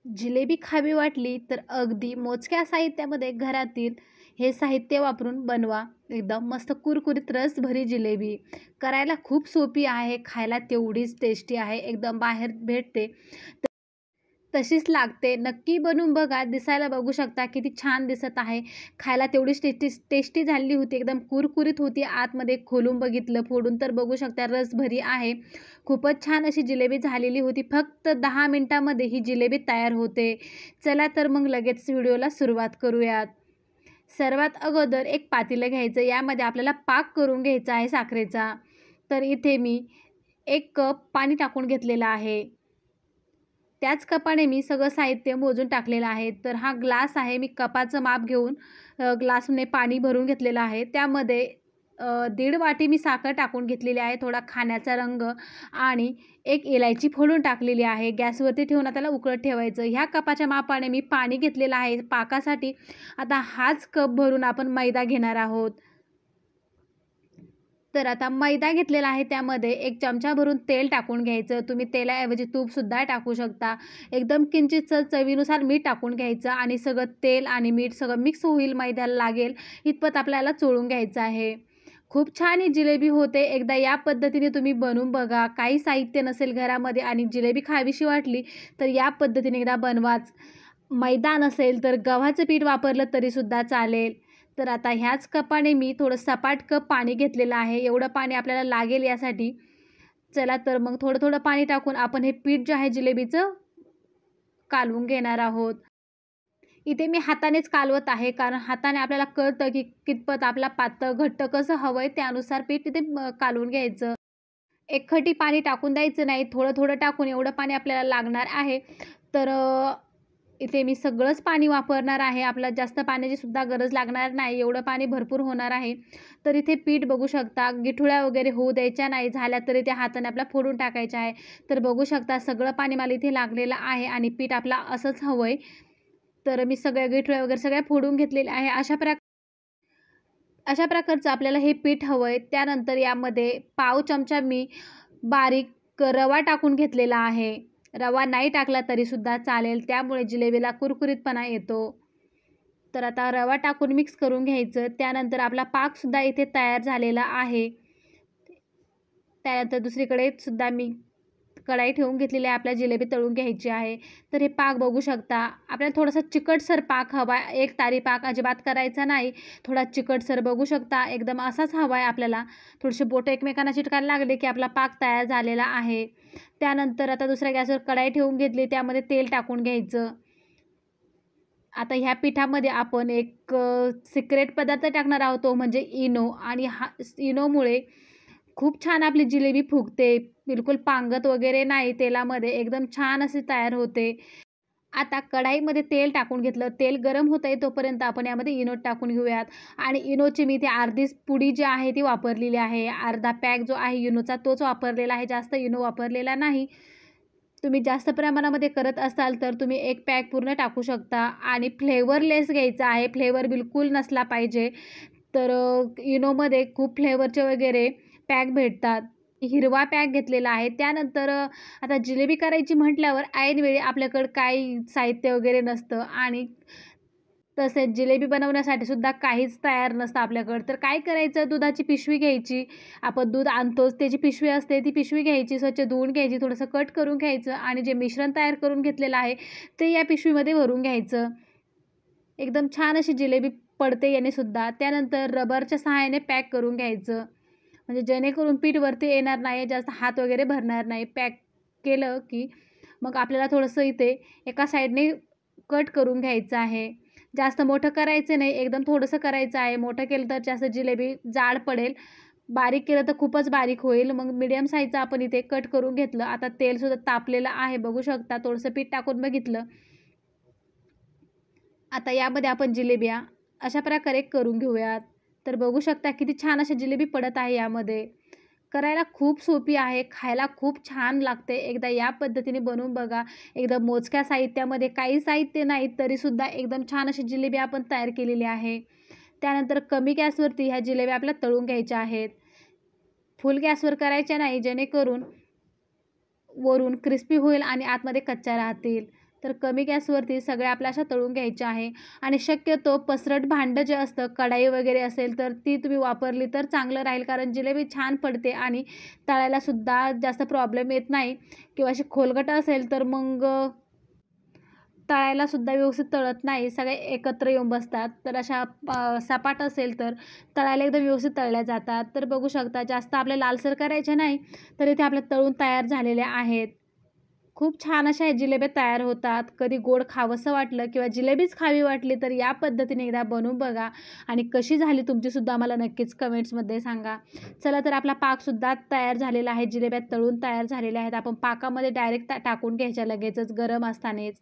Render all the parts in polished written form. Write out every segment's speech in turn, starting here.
जिलेबी खावी वाटली तर अगदी मोजक्या साहित्यामध्ये घरातील हे साहित्य वापरून बनवा. एकदम मस्त कुरकुरीत रसभरी जिलेबी. करायला खूप सोपी आहे, खायला तेवढीच टेस्टी आहे. एकदम बाहेर भेटते तशीच लागते. नक्की बनवून बघा. दिसायला बघू शकता किती छान दिसत आहे. खायला तेवढीच टेस्टी टेस्टी झालेली होती. एकदम कुरकुरीत होती. आतमध्ये खोलून बघितलं, फोडून तर बघू शकता रसभरी आहे. खूपच छान अशी जिलेबी झालेली होती. फक्त 10 मिनिटांमध्ये ही जिलेबी तयार होते. चला तर मग लगेच व्हिडिओला सुरुवात करूयात. सर्वात अगोदर एक पातेलं घ्यायचं. यामध्ये आपल्याला पाक करून घ्यायचा आहे साखरेचा. तर इथे मी 1 कप पाणी टाकून घेतलेलं आहे. त्याच कपाने मी सगळं साहित्य मोजून टाकलेलं आहे. तर हा ग्लास आहे. मी कपाचं माप घेऊन ग्लासने पाणी भरून घेतलेलं आहे. त्यामध्ये 1.5 वाटी मी साखर टाकून घेतलेली आहे. थोडा खाण्याचा रंग आणि एक इलायची फोडून टाकलेली आहे. गॅसवरती ठेवून त्याला उकळत ठेवायचं. ह्या कपाच्या मापाने मी पाणी घेतलेलं आहे पाकासाठी. आता हाच कप भरून आपण मैदा घेणार आहोत. तर आता मैदा घेतलेला आहे. त्यामध्ये 1 चमचा भरून तेल टाकून घ्यायचं. तुम्ही तेलाऐवजी तूपसुद्धा टाकू शकता. एकदम किंचितसं चवीनुसार मीठ टाकून घ्यायचं आणि सगळं तेल आणि मीठ सगळं मिक्स होईल, मैद्याला लागेल इतपत आपल्याला चोळून घ्यायचं आहे. खूप छान ही जिलेबी होते. एकदा या पद्धतीने तुम्ही बनवून बघा. काही साहित्य नसेल घरामध्ये आणि जिलेबी खावीशी वाटली तर या पद्धतीने एकदा बनवाच. मैदा नसेल तर गव्हाचं पीठ वापरलं तरीसुद्धा चालेल. तर आता ह्याच कपाने मी थोडं सपाट कप पाणी घेतलेलं आहे. एवढं पाणी आपल्याला लागेल यासाठी. चला तर मग थोडं-थोडं पाणी टाकून आपण हे पीठ जे आहे जिलेबीचं कालवून घेणार आहोत. इथे मी हातानेच कालवत आहे, कारण हाताने आपल्याला कळतं की कितपत आपला पातळ, घट्ट कसं हवं आहे त्यानुसार पीठ इथे कालवून घ्यायचं. एकखटी पाणी टाकून द्यायचं नाही. थोडं-थोडं टाकून एवढं पाणी आपल्याला लागणार आहे. तर इथे मी सगळंच पाणी वापरणार आहे. आपल्याला जास्त पाण्याची सुद्धा गरज लागणार नाही. एवढं पाणी भरपूर होणार आहे. तर इथे पीठ बघू शकता. गिठुळ्या वगैरे होऊ द्यायच्या नाही. झाल्या तरी त्या हाताने आपल्याला फोडून टाकायच्या आहे. तर बघू शकता सगळं पाणी मला इथे लागलेलं आहे आणि पीठ आपला असंच हवं आहे. तर मी सगळ्या गिठुळ्या वगैरे सगळ्या फोडून घेतलेल्या आहे. अशा प्रकारचं आपल्याला हे पीठ हवं आहे. त्यानंतर यामध्ये पाव चमचा मी बारीक रवा टाकून घेतलेला आहे. रवा नाही टाकला तरीसुद्धा चालेल. त्यामुळे जिलेबीला कुरकुरीतपणा येतो. तर आता रवा टाकून मिक्स करून घ्यायचं. त्यानंतर आपला पाकसुद्धा इथे तयार झालेला आहे. त्यानंतर दुसरीकडे सुद्धा मी कढाई ठेवून घेतलेली आहे. आपल्याला जिलेबी तळून घ्यायची आहे. तर हे पाक बघू शकता. आपल्याला थोडासा चिकटसर पाक हवा आहे. एकतारी पाक अजिबात करायचा नाही. थोडा चिकटसर बघू शकता. एकदम असाच हवा आहे आपल्याला. थोडेसे बोटं एकमेकांना चिटकायला लागले की आपला पाक तयार झालेला आहे. त्यानंतर आता दुसऱ्या गॅसवर कढाई ठेवून घेतली. त्यामध्ये तेल टाकून घ्यायचं. आता ह्या पिठामध्ये आपण एक सिक्रेट पदार्थ टाकणार आहोत, तो म्हणजे इनो. आणि हा इनोमुळे खूप छान आपली जिलेबी फुगते. बिलकुल पांगत वगैरे नाही तेलामध्ये. एकदम छान अशी तयार होते. आता कढाईमध्ये तेल टाकून घेतलं. तेल गरम होतंय तोपर्यंत आपण यामध्ये इनो टाकून घेऊयात. आणि इनोची मी ती अर्धीच पुडी जी आहे ती वापरलेली आहे. अर्धा पॅक जो आहे इनोचा तोच वापरलेला आहे. जास्त इनो वापरलेला नाही. तुम्ही जास्त प्रमाणामध्ये करत असाल तर तुम्ही 1 पॅक पूर्ण टाकू शकता. आणि फ्लेवरलेस घ्यायचा आहे. फ्लेवर बिलकुल नसला पाहिजे. तर इनोमध्ये खूप फ्लेवरचे वगैरे पॅक भेटतात. हिरवा पॅक घेतलेला आहे. त्यानंतर आता जिलेबी करायची म्हटल्यावर ऐनवेळी आपल्याकडं काही साहित्य वगैरे नसतं आणि तसेच जिलेबी बनवण्यासाठी सुद्धा काहीच तयार नसतं आपल्याकडं. तर काय करायचं, दुधाची पिशवी घ्यायची. आपण दूध आणतोच, त्याची पिशवी असते, ती पिशवी घ्यायची, स्वच्छ धुवून घ्यायची, थोडंसं कट करून घ्यायचं आणि जे मिश्रण तयार करून घेतलेलं आहे ते या पिशवीमध्ये भरून घ्यायचं. एकदम छान अशी जिलेबी पडते याने सुद्धा. त्यानंतर रबरच्या सहाय्याने पॅक करून घ्यायचं. म्हणजे जेणेकरून पीठ वरती येणार नाही, जास्त हात वगैरे भरणार नाही. पॅक केलं की मग आपल्याला थोडंसं इथे एका साईडने कट करून घ्यायचं आहे. जास्त मोठं करायचं नाही, एकदम थोडंसं करायचं आहे. मोठं केलं तर जास्त जिलेबी जाड पडेल. बारीक केलं तर खूपच बारीक होईल. मग मीडियम साईजचं आपण इथे कट करून घेतलं. आता तेलसुद्धा तापलेलं आहे बघू शकता. थोडंसं पीठ टाकून बघितलं. आता यामध्ये आपण जिलेबिया अशा प्रकारे करून घेऊयात. तर बघू शकता किती छान अशा जिलेबी पडत आहे यामध्ये. करायला खूप सोपी आहे. खायला खूप छान लागते. एकदा या पद्धतीने बनवून बघा. एकदम मोजक्या साहित्यामध्ये, काही साहित्य नाही तरीसुद्धा एकदम छान अशी जिलेबी आपण तयार केलेली आहे. त्यानंतर कमी गॅसवरती ह्या जिलेब्या आपल्याला तळून घ्यायच्या आहेत. फुल गॅसवर करायच्या नाही, जेणेकरून वरून क्रिस्पी होईल आणि आतमध्ये कच्च्या राहतील. तर कमी गॅसवरती सगळ्या आपल्या अशा तळून घ्यायच्या आहे. आणि शक्यतो पसरट भांडं जे असतं, कढाई वगैरे असेल तर ती तुम्ही वापरली तर चांगलं राहील, कारण जिलेबी छान पडते आणि तळायलासुद्धा जास्त प्रॉब्लेम येत नाही. किंवा अशी खोलगट असेल तर मग तळायलासुद्धा व्यवस्थित तळत नाही, सगळे एकत्र येऊन बसतात. तर अशा सपाट असेल तर तळायला एकदम व्यवस्थित तळल्या जातात. तर बघू शकता जास्त आपल्या लालसर करायचे नाही, तर इथे आपल्या तळून तयार झालेल्या आहेत. खूप छान अशा ह्या जिलेब्या तयार होतात. कधी गोड खावंसं वाटलं किंवा जिलेबीच खावी वाटली तर या पद्धतीने एकदा बनवून बघा आणि कशी झाली तुमचीसुद्धा मला नक्कीच कमेंट्समध्ये सांगा. चला तर आपला पाकसुद्धा तयार झालेला आहे, जिलेब्या तळून तयार झालेल्या आहेत. आपण पाकामध्ये डायरेक्ट टाकून घ्यायच्या लगेचच गरम असतानाच.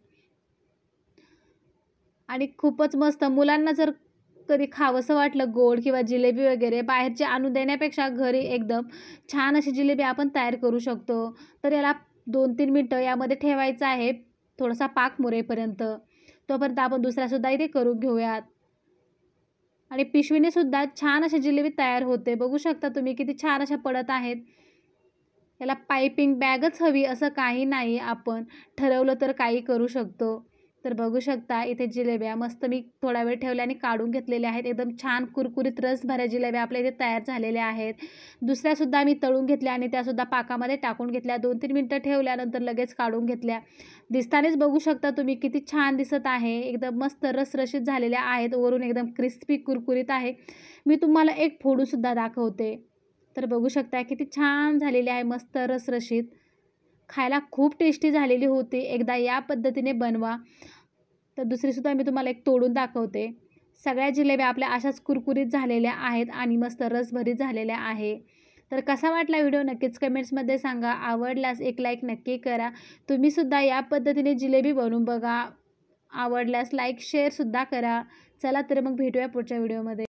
आणि खूपच मस्त मुलांना जर कधी खावंसं वाटलं गोड किंवा जिलेबी वगैरे बाहेरची आणून देण्यापेक्षा घरी एकदम छान अशी जिलेबी आपण तयार करू शकतो. तर याला 2-3 मिनटं यामध्ये ठेवायचं आहे, थोडासा पाक मुरेपर्यंत. तोपर्यंत आपण दुसऱ्यासुद्धा इथे करून घेऊयात. आणि पिशवीने सुद्धा छान अशी जिलेबी तयार होते. बघू शकता तुम्ही किती छान अशा पडत आहेत. याला पाइपिंग बॅगच हवी असं काही नाही, आपण ठरवलं तर काही करू शकतो. तर बघू शकता इथे जिलेब्या मस्त मी थोडा वेळ ठेवल्या आणि काढून घेतलेल्या आहेत. एकदम छान कुरकुरीत रसभऱ्या जिलेब्या आपल्या इथे तयार झालेल्या आहेत. दुसऱ्यासुद्धा मी तळून घेतल्या आणि त्यासुद्धा पाकामध्ये टाकून घेतल्या. 2-3 मिनटं ठेवल्यानंतर लगेच काढून घेतल्या. दिसतानाच बघू शकता तुम्ही किती छान दिसत आहे. एकदम मस्त रसरशीत झालेल्या आहेत. वरून एकदम क्रिस्पी कुरकुरीत आहे. मी तुम्हाला एक फोडूनसुद्धा दाखवते. तर बघू शकता किती छान झालेली आहे, मस्त रसरशीत. खायला खूप टेस्टी झालेली होती. एकदा या पद्धतीने बनवा. तर दुसरीसुद्धा मी तुम्हाला एक तोडून दाखवते. सगळ्या जिलेब्या आपल्या अशाच कुरकुरीत झालेल्या आहेत आणि मस्त रसभरीत झालेल्या आहे. तर कसा वाटला व्हिडिओ नक्कीच कमेंट्समध्ये सांगा. आवडल्यास एक लाईक नक्की करा. तुम्हीसुद्धा या पद्धतीने जिलेबी बनवून बघा. आवडल्यास लाईक शेअरसुद्धा करा. चला तर मग भेटूया पुढच्या व्हिडिओमध्ये.